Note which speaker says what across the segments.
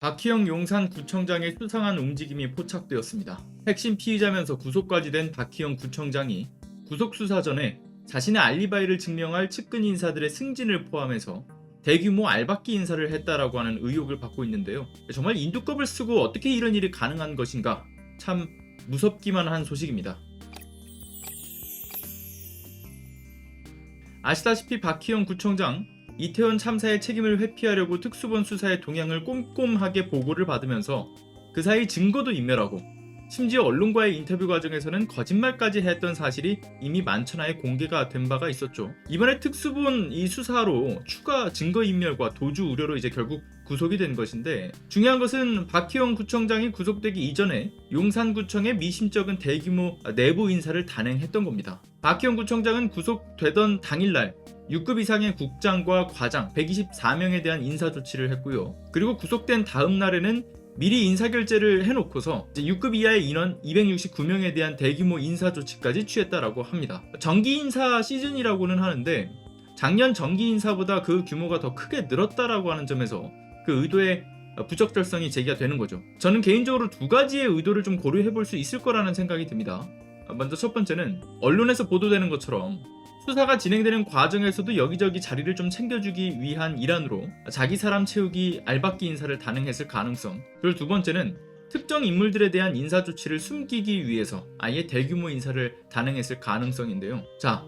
Speaker 1: 박희영 용산구청장의 수상한 움직임이 포착되었습니다. 핵심 피의자면서 구속까지 된 박희영 구청장이 구속수사 전에 자신의 알리바이를 증명할 측근 인사들의 승진을 포함해서 대규모 알박기 인사를 했다라고 하는 의혹을 받고 있는데요. 정말 인두껍을 쓰고 어떻게 이런 일이 가능한 것인가, 참 무섭기만 한 소식입니다. 아시다시피 박희영 구청장, 이태원 참사의 책임을 회피하려고 특수본 수사의 동향을 꼼꼼하게 보고를 받으면서 그 사이 증거도 인멸하고 심지어 언론과의 인터뷰 과정에서는 거짓말까지 했던 사실이 이미 만천하에 공개가 된 바가 있었죠. 이번에 특수본 이 수사로 추가 증거인멸과 도주 우려로 이제 결국 구속이 된 것인데, 중요한 것은 박희영 구청장이 구속되기 이전에 용산구청의 미심쩍은 대규모 내부 인사를 단행했던 겁니다. 박희영 구청장은 구속되던 당일날 6급 이상의 국장과 과장 124명에 대한 인사 조치를 했고요. 그리고 구속된 다음 날에는 미리 인사결재를 해놓고서 6급 이하의 인원 269명에 대한 대규모 인사 조치까지 취했다라고 합니다. 정기 인사 시즌이라고는 하는데 작년 정기 인사보다 그 규모가 더 크게 늘었다라고 하는 점에서 그 의도의 부적절성이 제기가 되는 거죠. 저는 개인적으로 두 가지의 의도를 좀 고려해 볼 수 있을 거라는 생각이 듭니다. 먼저 첫 번째는 언론에서 보도되는 것처럼 수사가 진행되는 과정에서도 여기저기 자리를 좀 챙겨주기 위한 일환으로 자기 사람 채우기 알박기 인사를 단행했을 가능성. 그리고 두 번째는 특정 인물들에 대한 인사 조치를 숨기기 위해서 아예 대규모 인사를 단행했을 가능성인데요. 자,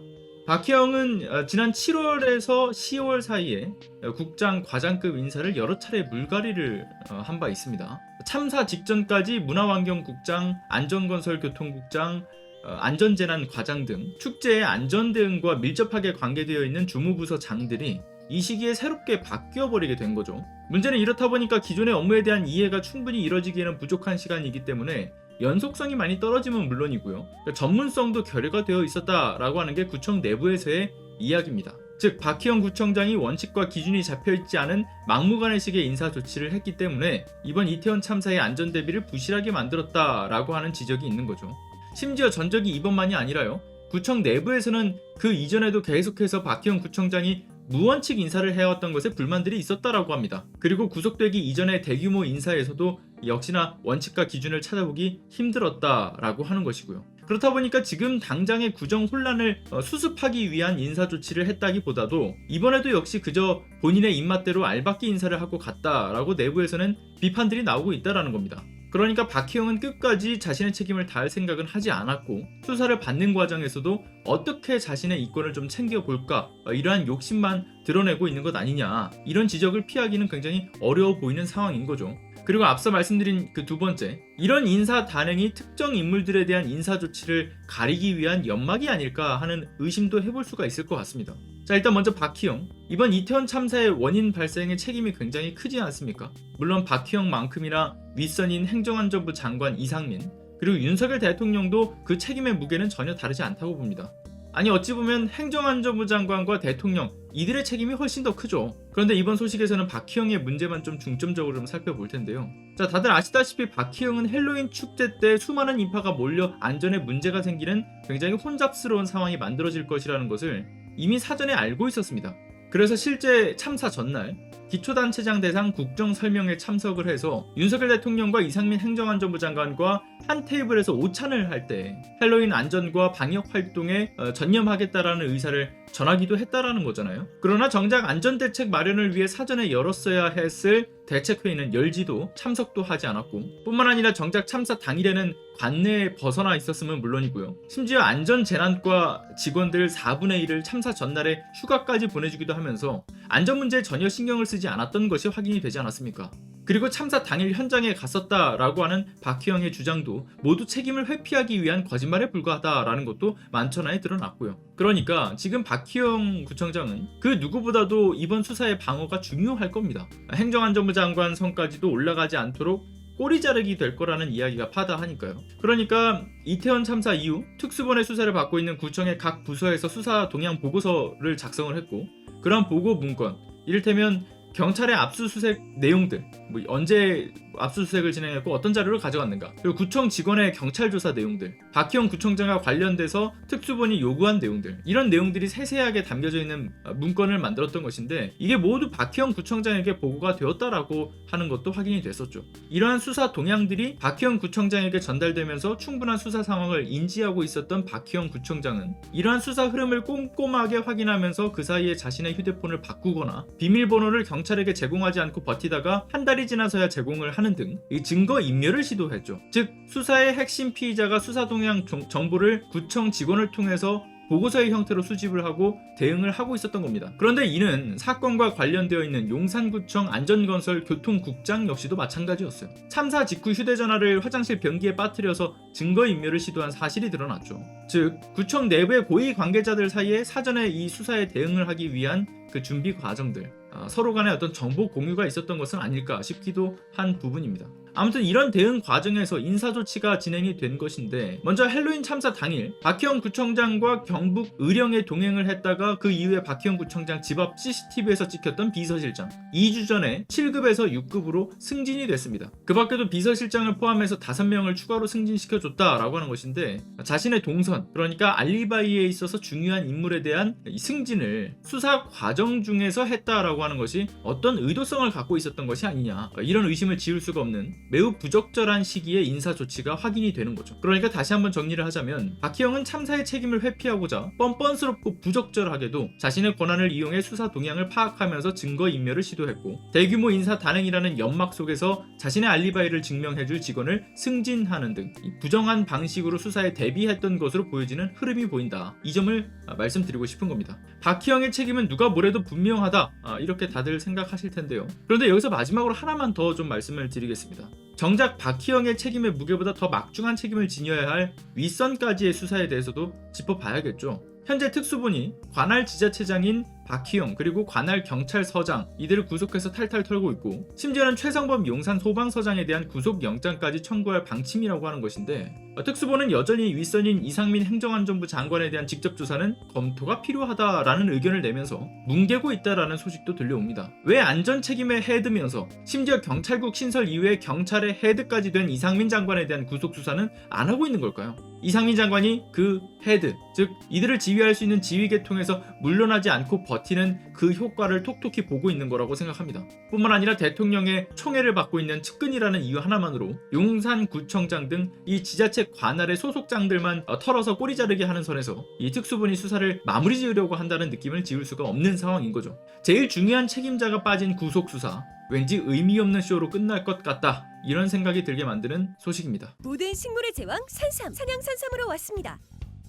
Speaker 1: 박희영은 지난 7월에서 10월 사이에 국장, 과장급 인사를 여러 차례 물갈이를 한 바 있습니다. 참사 직전까지 문화환경국장, 안전건설교통국장, 안전재난 과장 등 축제의 안전 대응과 밀접하게 관계되어 있는 주무부서 장들이 이 시기에 새롭게 바뀌어버리게 된 거죠. 문제는 이렇다 보니까 기존의 업무에 대한 이해가 충분히 이뤄지기에는 부족한 시간이기 때문에 연속성이 많이 떨어지면 물론이고요, 전문성도 결여가 되어 있었다라고 하는 게 구청 내부에서의 이야기입니다. 즉 박희영 구청장이 원칙과 기준이 잡혀있지 않은 막무가내식의 인사 조치를 했기 때문에 이번 이태원 참사의 안전 대비를 부실하게 만들었다라고 하는 지적이 있는 거죠. 심지어 전적이 이번만이 아니라요, 구청 내부에서는 그 이전에도 계속해서 박희영 구청장이 무원칙 인사를 해왔던 것에 불만들이 있었다라고 합니다. 그리고 구속되기 이전의 대규모 인사에서도 역시나 원칙과 기준을 찾아보기 힘들었다라고 하는 것이고요. 그렇다 보니까 지금 당장의 구정 혼란을 수습하기 위한 인사 조치를 했다기보다도 이번에도 역시 그저 본인의 입맛대로 알박기 인사를 하고 갔다라고 내부에서는 비판들이 나오고 있다라는 겁니다. 그러니까 박희영은 끝까지 자신의 책임을 다할 생각은 하지 않았고 수사를 받는 과정에서도 어떻게 자신의 이권을 좀 챙겨볼까, 이러한 욕심만 드러내고 있는 것 아니냐, 이런 지적을 피하기는 굉장히 어려워 보이는 상황인 거죠. 그리고 앞서 말씀드린 그 두 번째, 이런 인사 단행이 특정 인물들에 대한 인사 조치를 가리기 위한 연막이 아닐까 하는 의심도 해볼 수가 있을 것 같습니다. 자, 일단 먼저 박희영, 이번 이태원 참사의 원인 발생의 책임이 굉장히 크지 않습니까? 물론 박희영만큼이나 윗선인 행정안전부 장관 이상민, 그리고 윤석열 대통령도 그 책임의 무게는 전혀 다르지 않다고 봅니다. 아니, 어찌 보면 행정안전부 장관과 대통령, 이들의 책임이 훨씬 더 크죠. 그런데 이번 소식에서는 박희영의 문제만 좀 중점적으로 좀 살펴볼 텐데요. 자, 다들 아시다시피 박희영은 헬로윈 축제 때 수많은 인파가 몰려 안전에 문제가 생기는 굉장히 혼잡스러운 상황이 만들어질 것이라는 것을 이미 사전에 알고 있었습니다. 그래서 실제 참사 전날 기초단체장 대상 국정설명에 참석을 해서 윤석열 대통령과 이상민 행정안전부 장관과 한 테이블에서 오찬을 할 때 헬로윈 안전과 방역 활동에 전념하겠다라는 의사를 전하기도 했다라는 거잖아요. 그러나 정작 안전대책 마련을 위해 사전에 열었어야 했을 대책회의는 열지도 참석도 하지 않았고, 뿐만 아니라 정작 참사 당일에는 관내에 벗어나 있었으면 물론이고요, 심지어 안전재난과 직원들 4분의 1을 참사 전날에 휴가까지 보내주기도 하면서 안전 문제에 전혀 신경을 쓰지 않았던 것이 확인이 되지 않았습니까? 그리고 참사 당일 현장에 갔었다라고 하는 박희영의 주장도 모두 책임을 회피하기 위한 거짓말에 불과하다라는 것도 만천하에 드러났고요. 그러니까 지금 박희영 구청장은 그 누구보다도 이번 수사의 방어가 중요할 겁니다. 행정안전부 장관 선까지도 올라가지 않도록 꼬리 자르기 될 거라는 이야기가 파다하니까요. 그러니까 이태원 참사 이후 특수본의 수사를 받고 있는 구청의 각 부서에서 수사 동향 보고서를 작성을 했고, 그런 보고 문건, 이를테면 경찰의 압수수색 내용들, 뭐 언제 압수수색을 진행했고 어떤 자료를 가져갔는가, 그리고 구청 직원의 경찰 조사 내용들, 박희영 구청장과 관련돼서 특수본이 요구한 내용들, 이런 내용들이 세세하게 담겨져 있는 문건을 만들었던 것인데, 이게 모두 박희영 구청장에게 보고가 되었다라고 하는 것도 확인이 됐었죠. 이러한 수사 동향들이 박희영 구청장에게 전달되면서 충분한 수사 상황을 인지하고 있었던 박희영 구청장은 이러한 수사 흐름을 꼼꼼하게 확인하면서 그 사이에 자신의 휴대폰을 바꾸거나 비밀번호를 경찰에게 제공하지 않고 버티다가 한 달이 지나서야 제공을 하는 등 이 증거 인멸을 시도했죠. 즉 수사의 핵심 피의자가 수사 동향 정보를 구청 직원을 통해서 보고서의 형태로 수집을 하고 대응을 하고 있었던 겁니다. 그런데 이는 사건과 관련되어 있는 용산구청 안전건설 교통국장 역시도 마찬가지였어요. 참사 직후 휴대전화를 화장실 변기에 빠뜨려서 증거인멸을 시도한 사실이 드러났죠. 즉 구청 내부의 고위 관계자들 사이에 사전에 이 수사에 대응을 하기 위한 그 준비 과정들, 서로 간에 어떤 정보 공유가 있었던 것은 아닐까 싶기도 한 부분입니다. 아무튼 이런 대응 과정에서 인사조치가 진행이 된 것인데, 먼저 헬로윈 참사 당일 박희영 구청장과 경북 의령에 동행을 했다가 그 이후에 박희영 구청장 집 앞 CCTV에서 찍혔던 비서실장, 2주 전에 7급에서 6급으로 승진이 됐습니다. 그 밖에도 비서실장을 포함해서 5명을 추가로 승진시켜줬다라고 하는 것인데, 자신의 동선, 그러니까 알리바이에 있어서 중요한 인물에 대한 승진을 수사 과정 중에서 했다라고 하는 것이 어떤 의도성을 갖고 있었던 것이 아니냐, 이런 의심을 지울 수가 없는 매우 부적절한 시기에 인사 조치가 확인이 되는 거죠. 그러니까 다시 한번 정리를 하자면, 박희영은 참사의 책임을 회피하고자 뻔뻔스럽고 부적절하게도 자신의 권한을 이용해 수사 동향을 파악하면서 증거인멸을 시도했고, 대규모 인사 단행이라는 연막 속에서 자신의 알리바이를 증명해줄 직원을 승진하는 등 부정한 방식으로 수사에 대비했던 것으로 보여지는 흐름이 보인다. 이 점을 말씀드리고 싶은 겁니다. 박희영의 책임은 누가 뭐래도 분명하다, 이렇게 다들 생각하실 텐데요. 그런데 여기서 마지막으로 하나만 더 좀 말씀을 드리겠습니다. 정작 박희영의 책임의 무게보다 더 막중한 책임을 지녀야 할 윗선까지의 수사에 대해서도 짚어봐야겠죠. 현재 특수본이 관할 지자체장인 박희영, 그리고 관할 경찰서장, 이들을 구속해서 탈탈 털고 있고, 심지어는 최성범 용산 소방서장에 대한 구속영장까지 청구할 방침이라고 하는 것인데, 특수본은 여전히 윗선인 이상민 행정안전부 장관에 대한 직접 조사는 검토가 필요하다라는 의견을 내면서 뭉개고 있다라는 소식도 들려옵니다. 왜 안전 책임의 헤드면서 심지어 경찰국 신설 이후에 경찰의 헤드까지 된 이상민 장관에 대한 구속 수사는 안 하고 있는 걸까요? 이상민 장관이 그 헤드, 즉 이들을 지휘할 수 있는 지휘계통에서 물러나지 않고 버티는 그 효과를 톡톡히 보고 있는 거라고 생각합니다. 뿐만 아니라 대통령의 총애를 받고 있는 측근이라는 이유 하나만으로 용산구청장 등 이 지자체 관할의 소속장들만 털어서 꼬리 자르게 하는 선에서 이 특수본이 수사를 마무리 지으려고 한다는 느낌을 지울 수가 없는 상황인 거죠. 제일 중요한 책임자가 빠진 구속수사, 왠지 의미 없는 쇼로 끝날 것 같다, 이런 생각이 들게 만드는 소식입니다.
Speaker 2: 모든 식물의 제왕 산삼, 산양산삼으로 왔습니다.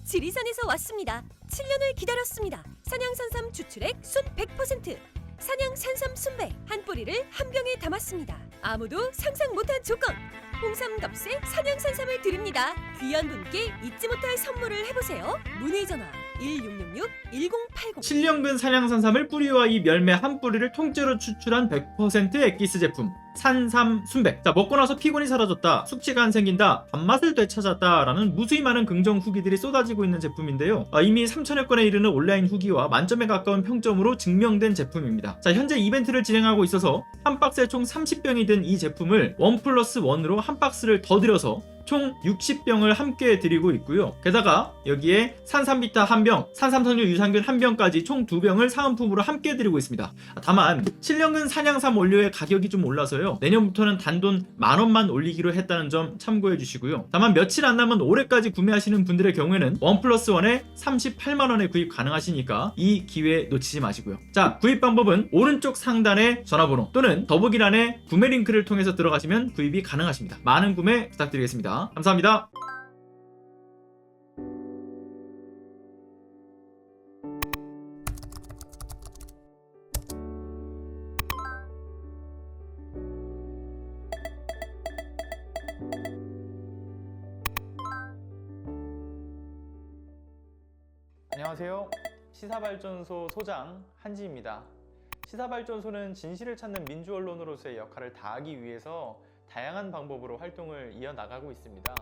Speaker 2: 지리산에서 왔습니다. 7년을 기다렸습니다. 산양산삼 추출액 순 100%, 산양산삼 순백, 한 뿌리를 한 병에 담았습니다. 아무도 상상 못한 조건, 홍삼 값에 산양산삼을 드립니다. 귀한 분께 잊지 못할 선물을 해보세요. 문의 전화 1666-1080.
Speaker 1: 7년근 산양산삼을 뿌리와 이 열매 한 뿌리를 통째로 추출한 100% 엑기스 제품 산삼 순백. 자, 먹고 나서 피곤이 사라졌다, 숙취가 안 생긴다, 밥맛을 되찾았다 라는 무수히 많은 긍정 후기들이 쏟아지고 있는 제품인데요. 이미 3,000여 건에 이르는 온라인 후기와 만점에 가까운 평점으로 증명된 제품입니다. 자, 현재 이벤트를 진행하고 있어서 한 박스에 총 30병이 든 이 제품을 1+1으로 한 박스를 더 들여서 총 60병을 함께 드리고 있고요. 게다가 여기에 산삼비타 1병, 산삼석류 유산균 1병까지 총 2병을 사은품으로 함께 드리고 있습니다. 다만 7년근 산양삼 원료의 가격이 좀 올라서요, 내년부터는 단돈 10,000원만 올리기로 했다는 점 참고해 주시고요. 다만 며칠 안 남은 올해까지 구매하시는 분들의 경우에는 1+1에 38만원에 구입 가능하시니까 이 기회 놓치지 마시고요. 자, 구입 방법은 오른쪽 상단의 전화번호 또는 더보기란의 구매 링크를 통해서 들어가시면 구입이 가능하십니다. 많은 구매 부탁드리겠습니다. 감사합니다. 안녕하세요. 시사발전소 소장 한지입니다. 시사발전소는 진실을 찾는 민주언론으로서의 역할을 다하기 위해서 다양한 방법으로 활동을 이어나가고 있습니다.